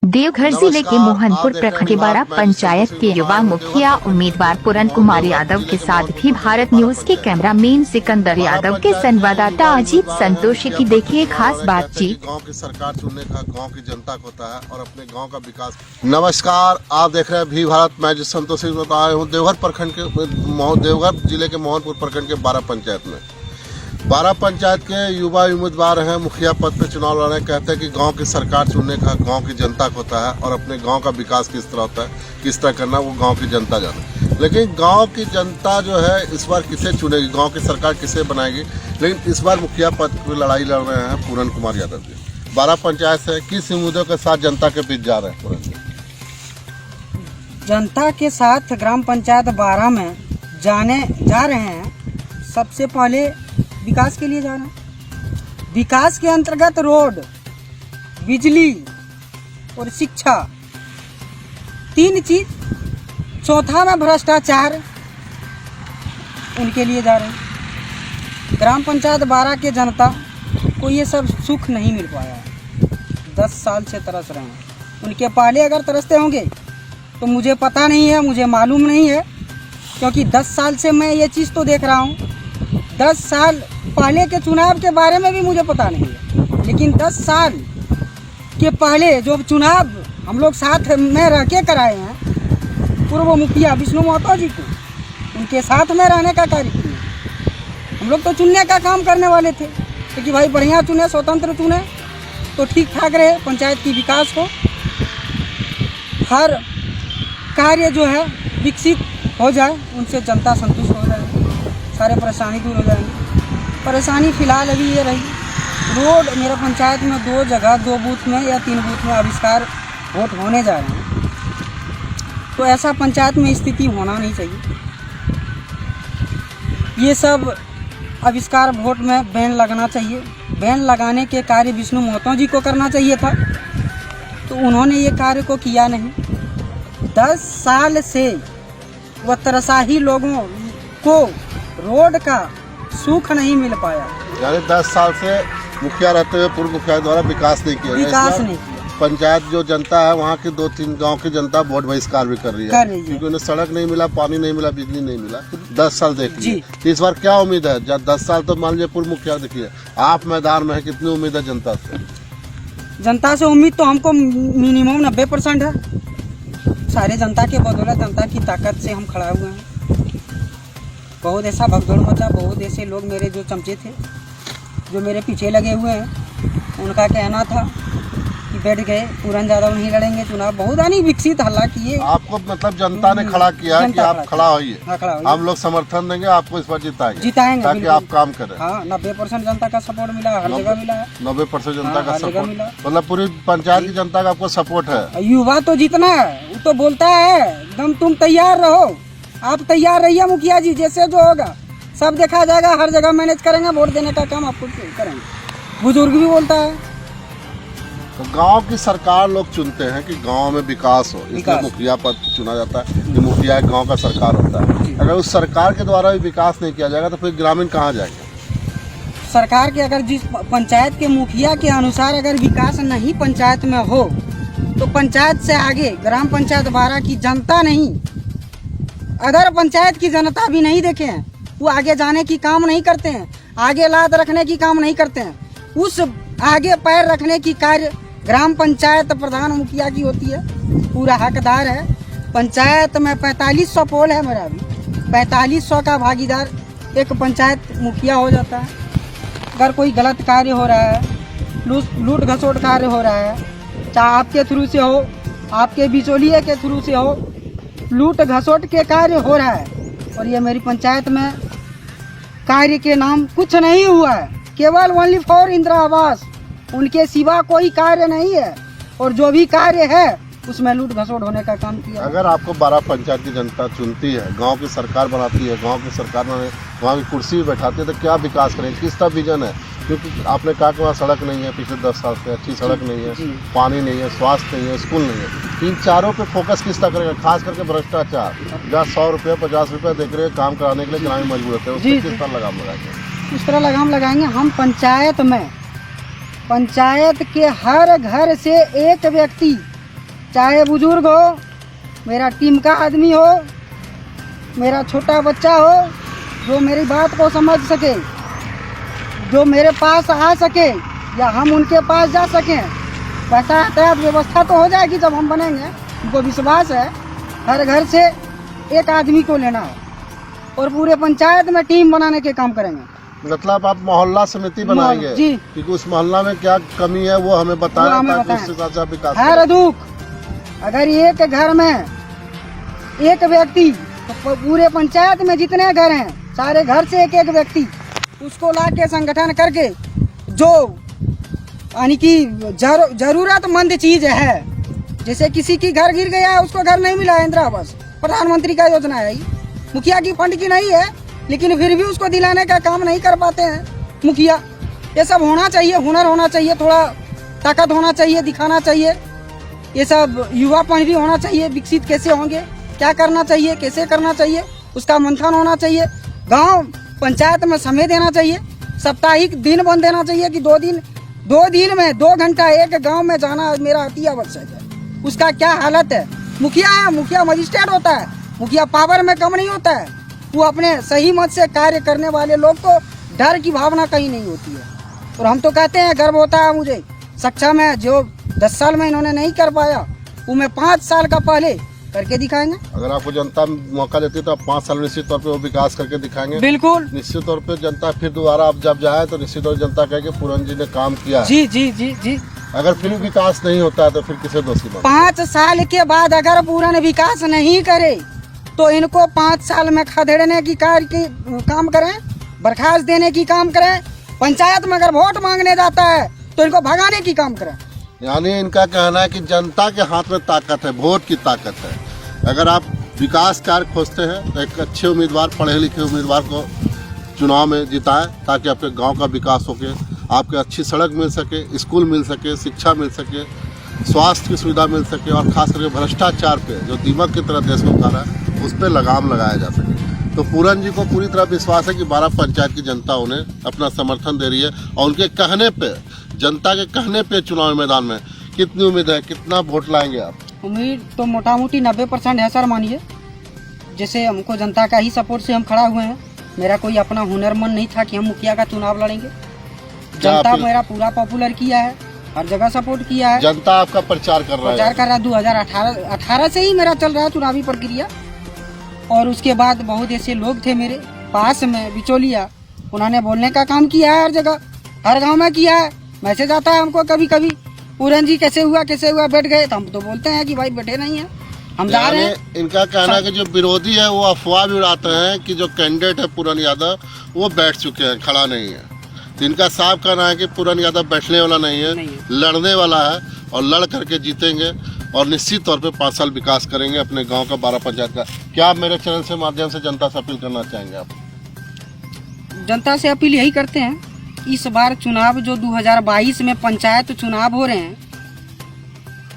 देवघर जिले के मोहनपुर प्रखंड के बड़ा पंचायत के युवा मुखिया उम्मीदवार पूरन कुमार यादव के साथ भी भारत न्यूज के कैमरामैन सिकंदर यादव के संवाददाता अजीत संतोषी की देखिए खास बातचीत। गांव की सरकार चुनने का गांव की जनता को होता है और अपने गांव का विकास। नमस्कार, आप देख रहे हैं भी भारत। मैं अजीत संतोषी आया हूँ देवघर जिले के मोहनपुर प्रखंड के 12 पंचायत में। 12 पंचायत के युवा उम्मीदवार हैं, मुखिया पद पे चुनाव लड़ रहे हैं। कहते हैं कि गांव की सरकार चुनने का गांव की जनता को होता है और अपने गांव का विकास किस तरह होता है, किस तरह करना, वो गांव की जनता जाने। लेकिन गांव की जनता जो है इस बार किसे चुनेगी, गांव की सरकार किसे बनाएगी। लेकिन इस बार मुखिया पद की लड़ाई लड़ रहे हैं पूरन कुमार यादव जी। 12 पंचायत से किस उम्मीदों के साथ जनता के बीच जा रहे हैं पूरन जी? जनता के साथ ग्राम पंचायत 12 में जा रहे हैं। सबसे पहले विकास के लिए जा रहे हैं। विकास के अंतर्गत रोड, बिजली और शिक्षा, 3 चीज। चौथा में भ्रष्टाचार, उनके लिए जा रहे हैं। ग्राम पंचायत 12 के जनता को ये सब सुख नहीं मिल पाया है। 10 साल से तरस रहे हैं। उनके पहले अगर तरसते होंगे तो मुझे पता नहीं है, मुझे मालूम नहीं है, क्योंकि 10 साल से मैं ये चीज़ तो देख रहा हूँ। 10 साल पहले के चुनाव के बारे में भी मुझे पता नहीं है, लेकिन 10 साल के पहले जो चुनाव हम लोग साथ में रह के कराए हैं, पूर्व मुखिया विष्णु महतो जी को, उनके साथ में रहने का कार्य किया। हम लोग तो चुनने का काम करने वाले थे कि भाई बढ़िया चुने, स्वतंत्र चुने तो ठीक ठाक रहे, पंचायत की विकास हो, हर कार्य जो है विकसित हो जाए, उनसे जनता संतुष्ट हो जाए, सारे परेशानी दूर हो जाएंगे। परेशानी फिलहाल अभी ये रही, रोड मेरे पंचायत में 2 जगह 2 बूथ में या 3 बूथ में आविष्कार वोट होने जा रहे हैं। तो ऐसा पंचायत में स्थिति होना नहीं चाहिए। ये सब आविष्कार वोट में बैन लगना चाहिए। बैन लगाने के कार्य विष्णु महतो जी को करना चाहिए था, तो उन्होंने ये कार्य को किया नहीं। 10 साल से वह तरसाही लोगों को रोड का सुख नहीं मिल पाया। यानी 10 साल से मुखिया रहते हुए पूर्व मुखिया द्वारा विकास नहीं किया। पंचायत जो जनता है वहाँ की 2-3 गांव की जनता वोट बहिष्कार भी कर रही है, क्योंकि उन्हें सड़क नहीं मिला, पानी नहीं मिला, बिजली नहीं मिला। 10 साल देख लीजिए। इस बार क्या उम्मीद है? जब 10 साल तो मान लीजिए पूर्व मुखिया देखिए, आप मैदान में है, कितनी उम्मीद है जनता से? जनता से उम्मीद तो हमको मिनिमम 90% है। सारे जनता के बदौलत, जनता की ताकत से हम खड़ा हुए हैं। बहुत ऐसा भगदौड़ मचा, बहुत ऐसे लोग मेरे जो चमचे थे, जो मेरे पीछे लगे हुए हैं, उनका कहना था कि बैठ गए, पूरन यादव नहीं लड़ेंगे चुनाव। बहुत आनी विकसित हल्ला किए। आपको मतलब जनता ने खड़ा किया कि आप खड़ा होइए, हम लोग समर्थन देंगे, आपको इस बार जिताएंगे ताकि आप काम करें। हाँ, 90% जनता का सपोर्ट मिला, हर जगह मिला है। 90% जनता का सपोर्ट, मतलब पूरी पंचायत की जनता का आपको सपोर्ट है। युवा तो जीतना है, वो तो बोलता है एकदम तुम तैयार रहो, आप तैयार रहिए मुखिया जी, जैसे जो होगा सब देखा जाएगा, हर जगह मैनेज करेंगे, वोट देने का काम आपको करेंगे। बुजुर्ग भी बोलता है। तो गांव की सरकार लोग चुनते हैं कि गांव में विकास हो, इसलिए मुखिया पद चुना जाता है कि मुखिया एक गांव का सरकार होता है। अगर उस सरकार के द्वारा भी विकास नहीं किया जाएगा तो फिर ग्रामीण कहाँ जाएंगे? सरकार के अगर जिस पंचायत के मुखिया के अनुसार अगर विकास नहीं पंचायत में हो, तो पंचायत से आगे ग्राम पंचायत 12 की जनता नहीं, अदर पंचायत की जनता भी नहीं देखे हैं, वो आगे जाने की काम नहीं करते हैं, आगे लात रखने की काम नहीं करते हैं। उस आगे पैर रखने की कार्य ग्राम पंचायत प्रधान मुखिया की होती है, पूरा हकदार है। पंचायत में 4500 पोल है, मेरा भी 4500 का भागीदार एक पंचायत मुखिया हो जाता है। अगर कोई गलत कार्य हो रहा है, लूट घसोट कार्य हो रहा है, चाहे आपके थ्रू से हो, आपके बिचौलिए के थ्रू से हो, लूट घसोट के कार्य हो रहा है, और ये मेरी पंचायत में कार्य के नाम कुछ नहीं हुआ है, केवल ओनली फॉर इंदिरा आवास, उनके सिवा कोई कार्य नहीं है, और जो भी कार्य है उसमें लूट घसोट होने का काम किया। अगर आपको 12 पंचायत की जनता चुनती है, गांव की सरकार बनाती है, गांव की सरकार में वहाँ की कुर्सी भी बैठाती है, तो क्या विकास करेंगे, किस तरह विजन है? क्योंकि आपने कहा कि वहाँ सड़क नहीं है, पिछले 10 साल से अच्छी सड़क नहीं है, पानी नहीं है, स्वास्थ्य नहीं है, स्कूल नहीं है। इन चारों पे फोकस किस तरह करेगा? खास करके भ्रष्टाचार, जहाँ 100 रुपये 50 रुपये देख रहे हैं काम कराने के लिए ग्रामीण मजबूर होते हैं, उसको किस तरह लगाम लगाएंगे? इस तरह लगाम लगाएंगे हम पंचायत में, पंचायत के हर घर से एक व्यक्ति चाहे बुजुर्ग हो, मेरा टीम का आदमी हो, मेरा छोटा बच्चा हो, जो मेरी बात को समझ सके, जो मेरे पास आ सके या हम उनके पास जा सकें, वैसा यातायात व्यवस्था तो हो जाएगी जब हम बनेंगे। उनको विश्वास है हर घर से एक आदमी को लेना है और पूरे पंचायत में टीम बनाने के काम करेंगे। मतलब आप मोहल्ला समिति बनाएंगे जी, क्योंकि उस मोहल्ला में क्या कमी है वो हमें बताएं, ताकि उस हिसाब से आप विकास हर दुख अगर एक घर में एक व्यक्ति, तो पूरे पंचायत में जितने घर हैं सारे घर से एक एक व्यक्ति उसको ला के संगठन करके जो यानी कि जरूरतमंद चीज है, जैसे किसी की घर गिर गया है उसको घर नहीं मिला है, इंदिरा आवास प्रधानमंत्री का योजना है, मुखिया की फंड की नहीं है, लेकिन फिर भी उसको दिलाने का काम नहीं कर पाते हैं मुखिया। ये सब होना चाहिए, हुनर होना चाहिए, थोड़ा ताकत होना चाहिए, दिखाना चाहिए। ये सब युवापन भी होना चाहिए, विकसित कैसे होंगे, क्या करना चाहिए, कैसे करना चाहिए, उसका मंथन होना चाहिए। गांव पंचायत में समय देना चाहिए, साप्ताहिक दिन बंद देना चाहिए कि 2 दिन में 2 घंटा एक गांव में जाना मेरा अति आवश्यक है। उसका क्या हालत है, मुखिया है, मुखिया मजिस्ट्रेट होता है, मुखिया पावर में कम नहीं होता है, वो अपने सही मत से कार्य करने वाले लोग को डर की भावना कहीं नहीं होती है। और हम तो कहते हैं, गर्व होता है मुझे, सक्षम है, जो 10 साल में इन्होंने नहीं कर पाया वो मैं 5 साल का पहले करके दिखाएंगे। अगर आपको जनता मौका देती है तो आप 5 साल निश्चित तौर पे वो विकास करके दिखाएंगे। बिल्कुल, निश्चित तौर पे जनता फिर दोबारा आप जब जाए तो निश्चित तौर जनता कहेगी पूरन जी ने काम किया। जी जी जी जी। अगर फिर विकास नहीं होता है तो फिर किसे दोषी मानते? 5 साल के बाद अगर पूरन विकास नहीं करे तो इनको 5 साल में खदेड़ने की काम करें, बर्खास्त देने की काम करें। पंचायत में अगर वोट मांगने जाता है तो इनको भगाने की काम करें। यानी इनका कहना है कि जनता के हाथ में ताकत है, वोट की ताकत है। अगर आप विकास कार्य खोजते हैं तो एक अच्छे उम्मीदवार, पढ़े लिखे उम्मीदवार को चुनाव में जिताएं, ताकि आपके गांव का विकास हो के आपके अच्छी सड़क मिल सके, स्कूल मिल सके, शिक्षा मिल सके, स्वास्थ्य की सुविधा मिल सके, और खास करके भ्रष्टाचार पे जो दीमक की तरह देश को खा रहा है उस पर लगाम लगाया जा सके। तो पूरन जी को पूरी तरह विश्वास है कि 12 पंचायत की जनता उन्हें अपना समर्थन दे रही है, और उनके कहने पे, जनता के कहने पे चुनाव मैदान में कितनी उम्मीद है, कितना वोट लाएंगे आप? उम्मीद तो मोटा मोटी 90% है सर, मानिए। जैसे हमको जनता का ही सपोर्ट से हम खड़ा हुए हैं, मेरा कोई अपना हुनरमंद नहीं था कि हम मुखिया का चुनाव लड़ेंगे। जनता मेरा पूरा पॉपुलर किया है, हर जगह सपोर्ट किया है। जनता आपका प्रचार कर रहा है? प्रचार कर रहा है, 2018 से ही मेरा चल रहा है चुनावी प्रक्रिया। और उसके बाद बहुत ऐसे लोग थे मेरे पास में, बिचौलिया, उन्होंने बोलने का काम किया है, हर जगह हर गांव में किया है। मैसेज आता है हमको कभी कभी, पूरन जी कैसे हुआ बैठ गए, तो हम तो बोलते हैं कि भाई बैठे नहीं है, हम जा रहे हैं। इनका कहना है कि जो विरोधी है वो अफवाह भी उड़ाते हैं कि जो कैंडिडेट है पूरन यादव वो बैठ चुके हैं, खड़ा नहीं है। तो इनका साफ कहना है कि पूरन यादव बैठने वाला नहीं है, लड़ने वाला है, और लड़ करके जीतेंगे, और निश्चित तौर पे 5 साल विकास करेंगे अपने गांव का, 12 पंचायत का। क्या आप मेरे चैनल से माध्यम से जनता से अपील करना चाहेंगे? आप जनता से अपील यही करते हैं, इस बार चुनाव जो 2022 में पंचायत चुनाव हो रहे हैं,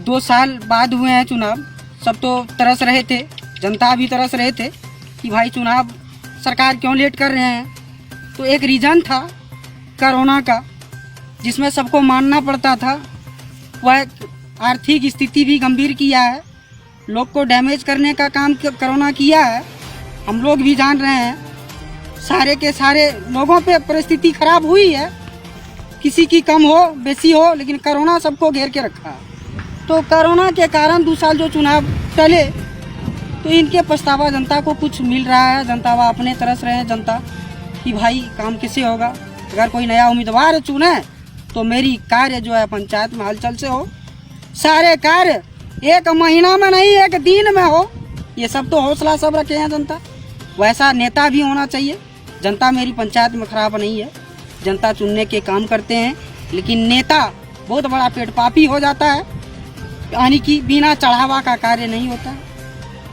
2 साल बाद हुए हैं चुनाव, सब तो तरस रहे थे, जनता भी तरस रहे थे कि भाई चुनाव सरकार क्यों लेट कर रहे हैं। तो एक रीज़न था कोरोना का, जिसमें सबको मानना पड़ता था। वह आर्थिक स्थिति भी गंभीर किया है, लोग को डैमेज करने का काम कोरोना किया है, हम लोग भी जान रहे हैं। सारे के सारे लोगों पे परिस्थिति खराब हुई है, किसी की कम हो बेसी हो, लेकिन कोरोना सबको घेर के रखा है। तो कोरोना के कारण 2 साल जो चुनाव चले, तो इनके पछतावा जनता को कुछ मिल रहा है, जनता वह अपने तरस रहे हैं जनता कि भाई काम कैसे होगा। अगर कोई नया उम्मीदवार चुने तो मेरी कार्य जो है पंचायत में हलचल से हो, सारे कार्य 1 महीना में नहीं 1 दिन में हो। ये सब तो हौसला सब रखे हैं जनता, वैसा नेता भी होना चाहिए। जनता मेरी पंचायत में खराब नहीं है, जनता चुनने के काम करते हैं, लेकिन नेता बहुत बड़ा पेट पापी हो जाता है, यानी कि बिना चढ़ावा का कार्य नहीं होता।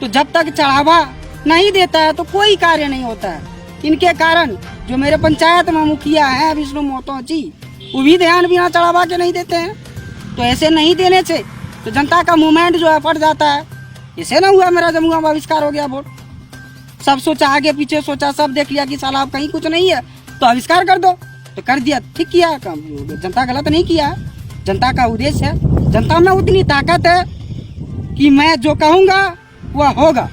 तो जब तक चढ़ावा नहीं देता है तो कोई कार्य नहीं होता है। इनके कारण जो मेरे पंचायत में मुखिया हैं विष्णु मोतो जी, वो भी ध्यान बिना चढ़ावा के नहीं देते हैं। तो ऐसे नहीं देने से तो जनता का मूवमेंट जो है फट जाता है। इसे ना हुआ मेरा जमुआ में आविष्कार हो गया वोट, सब सोचा, आगे पीछे सोचा, सब देख लिया कि साला अब कहीं कुछ नहीं है तो आविष्कार कर दो, तो कर दिया, ठीक किया काम। जनता गलत नहीं किया, जनता का उद्देश्य है, जनता में उतनी ताकत है कि मैं जो कहूँगा वह होगा।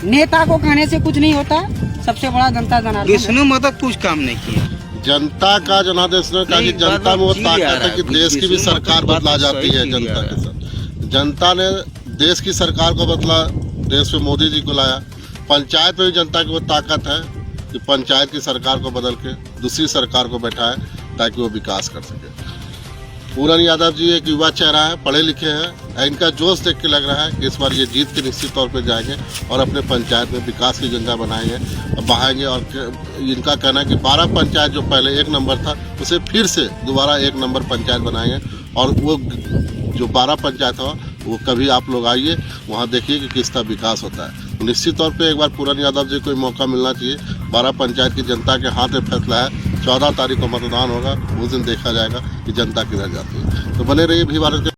नेता को कहने से कुछ नहीं होता, सबसे बड़ा जनता जनार्दन है। विष्णु मदद कुछ काम नहीं किया। जनता का जनादेश ने कहा कि जनता में वो ताकत है कि देश की भी सरकार बदला जाती है जनता के साथ। जनता ने देश की सरकार को बदला, देश में मोदी जी को लाया। पंचायत में भी जनता की वो ताकत है कि पंचायत की सरकार को बदल के दूसरी सरकार को बैठाए ताकि वो विकास कर सके। पूरन यादव जी एक युवा चेहरा है, पढ़े लिखे हैं। इनका जोश देख के लग रहा है कि इस बार ये जीत के निश्चित तौर पे जाएंगे और अपने पंचायत में विकास की एजेंडा बनाएंगे और बढ़ाएंगे। और इनका कहना है कि 12 पंचायत जो पहले 1 नंबर था उसे फिर से दोबारा 1 नंबर पंचायत बनाएंगे। और वो जो 12 पंचायत हो वो कभी आप लोग आइए, वहाँ देखिए कि किस तरह विकास होता है। तो निश्चित तौर पे एक बार पूरन यादव जी को मौका मिलना चाहिए। 12 पंचायत की जनता के हाथ में फैसला है। 14 तारीख को मतदान होगा, उस दिन देखा जाएगा कि जनता किधर जाती है। तो बने रहिए भी भारत के